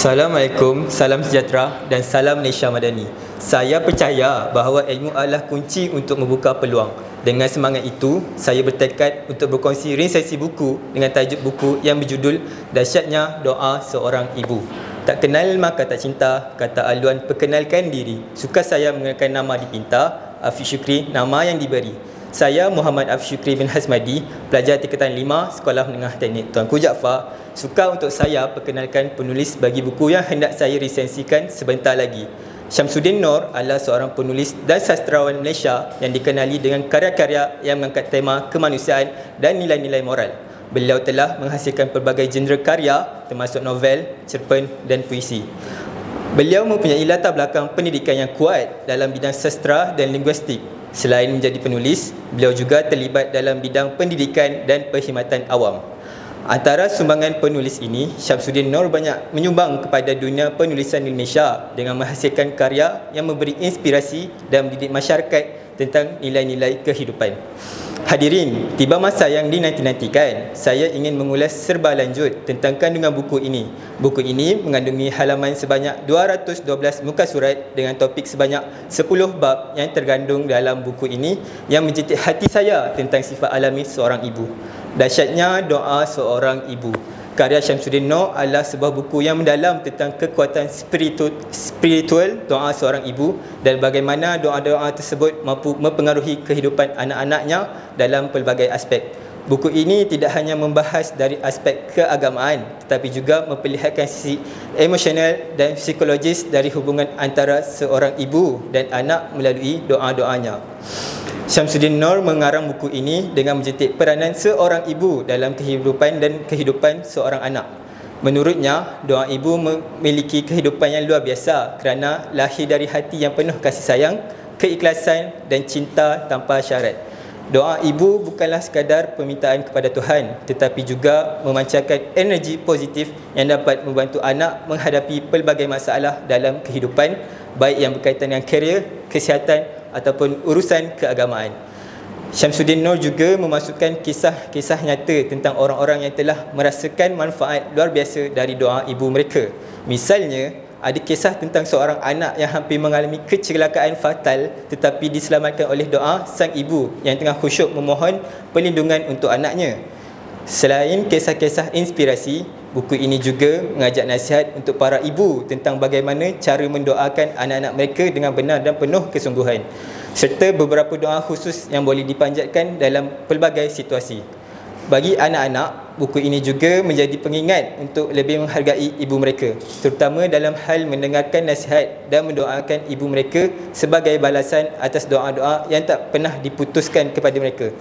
Assalamualaikum, salam sejahtera dan salam Malaysia Madani. Saya percaya bahawa ilmu adalah kunci untuk membuka peluang. Dengan semangat itu, saya bertekad untuk berkongsi resensi buku dengan tajuk buku yang berjudul Dahsyatnya Doa Seorang Ibu. Tak kenal maka tak cinta, kata aluan perkenalkan diri. Suka saya mengenakan nama dipinta, Afiq Syukri nama yang diberi. Saya Muhammad Afiq Syukri bin Hasmadi, pelajar tingkatan 5 Sekolah Menengah Teknik Tuanku Jaafar. Suka untuk saya perkenalkan penulis bagi buku yang hendak saya resensikan sebentar lagi. Syamsuddin Nor adalah seorang penulis dan sastrawan Malaysia yang dikenali dengan karya-karya yang mengangkat tema kemanusiaan dan nilai-nilai moral. Beliau telah menghasilkan pelbagai genre karya termasuk novel, cerpen dan puisi. Beliau mempunyai latar belakang pendidikan yang kuat dalam bidang sastra dan linguistik. Selain menjadi penulis, beliau juga terlibat dalam bidang pendidikan dan perkhidmatan awam. Antara sumbangan penulis ini, Syamsuddin Nor banyak menyumbang kepada dunia penulisan di Indonesia dengan menghasilkan karya yang memberi inspirasi dan mendidik masyarakat tentang nilai-nilai kehidupan. Hadirin, tiba masa yang dinanti-nantikan. Saya ingin mengulas serba lanjut tentang kandungan buku ini. Buku ini mengandungi halaman sebanyak 212 muka surat dengan topik sebanyak 10 bab yang tergandung dalam buku ini yang menjitik hati saya tentang sifat alami seorang ibu. Dahsyatnya Doa Seorang Ibu. Karya Syamsuddin Nor adalah sebuah buku yang mendalam tentang kekuatan spiritual doa seorang ibu dan bagaimana doa-doa tersebut mampu mempengaruhi kehidupan anak-anaknya dalam pelbagai aspek. Buku ini tidak hanya membahas dari aspek keagamaan tetapi juga memperlihatkan sisi emosional dan psikologis dari hubungan antara seorang ibu dan anak melalui doa-doanya. Syamsuddin Nor mengarang buku ini dengan menjitik peranan seorang ibu dalam kehidupan dan kehidupan seorang anak. Menurutnya, doa ibu memiliki kehidupan yang luar biasa kerana lahir dari hati yang penuh kasih sayang, keikhlasan dan cinta tanpa syarat. Doa ibu bukanlah sekadar permintaan kepada Tuhan tetapi juga memancarkan energi positif yang dapat membantu anak menghadapi pelbagai masalah dalam kehidupan baik yang berkaitan dengan karier, kesihatan ataupun urusan keagamaan. Syamsuddin Nor juga memasukkan kisah-kisah nyata tentang orang-orang yang telah merasakan manfaat luar biasa dari doa ibu mereka. Misalnya, ada kisah tentang seorang anak yang hampir mengalami kecelakaan fatal tetapi diselamatkan oleh doa sang ibu yang tengah khusyuk memohon perlindungan untuk anaknya. Selain kisah-kisah inspirasi, buku ini juga mengajak nasihat untuk para ibu tentang bagaimana cara mendoakan anak-anak mereka dengan benar dan penuh kesungguhan, serta beberapa doa khusus yang boleh dipanjatkan dalam pelbagai situasi. Bagi anak-anak, buku ini juga menjadi pengingat untuk lebih menghargai ibu mereka, terutama dalam hal mendengarkan nasihat dan mendoakan ibu mereka sebagai balasan atas doa-doa yang tak pernah diputuskan kepada mereka.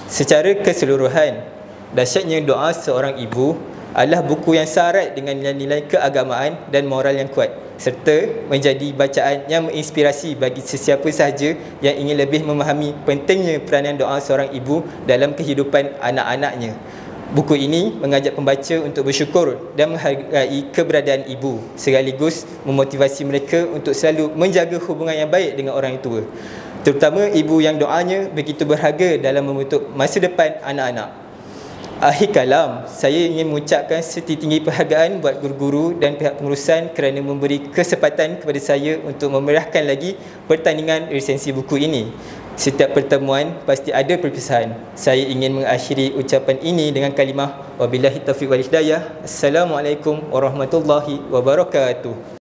Secara keseluruhan, Dahsyatnya Doa Seorang Ibu adalah buku yang syarat dengan nilai-nilai keagamaan dan moral yang kuat serta menjadi bacaan yang menginspirasi bagi sesiapa sahaja yang ingin lebih memahami pentingnya peranan doa seorang ibu dalam kehidupan anak-anaknya. Buku ini mengajak pembaca untuk bersyukur dan menghargai keberadaan ibu sekaligus memotivasi mereka untuk selalu menjaga hubungan yang baik dengan orang yang tua, terutama ibu yang doanya begitu berharga dalam membentuk masa depan anak-anak. Akhir kalam, saya ingin mengucapkan setinggi penghargaan buat guru-guru dan pihak pengurusan kerana memberi kesempatan kepada saya untuk memeriahkan lagi pertandingan resensi buku ini. Setiap pertemuan pasti ada perpisahan. Saya ingin mengakhiri ucapan ini dengan kalimah wabillahi taufiq wal hidayah. Assalamualaikum warahmatullahi wabarakatuh.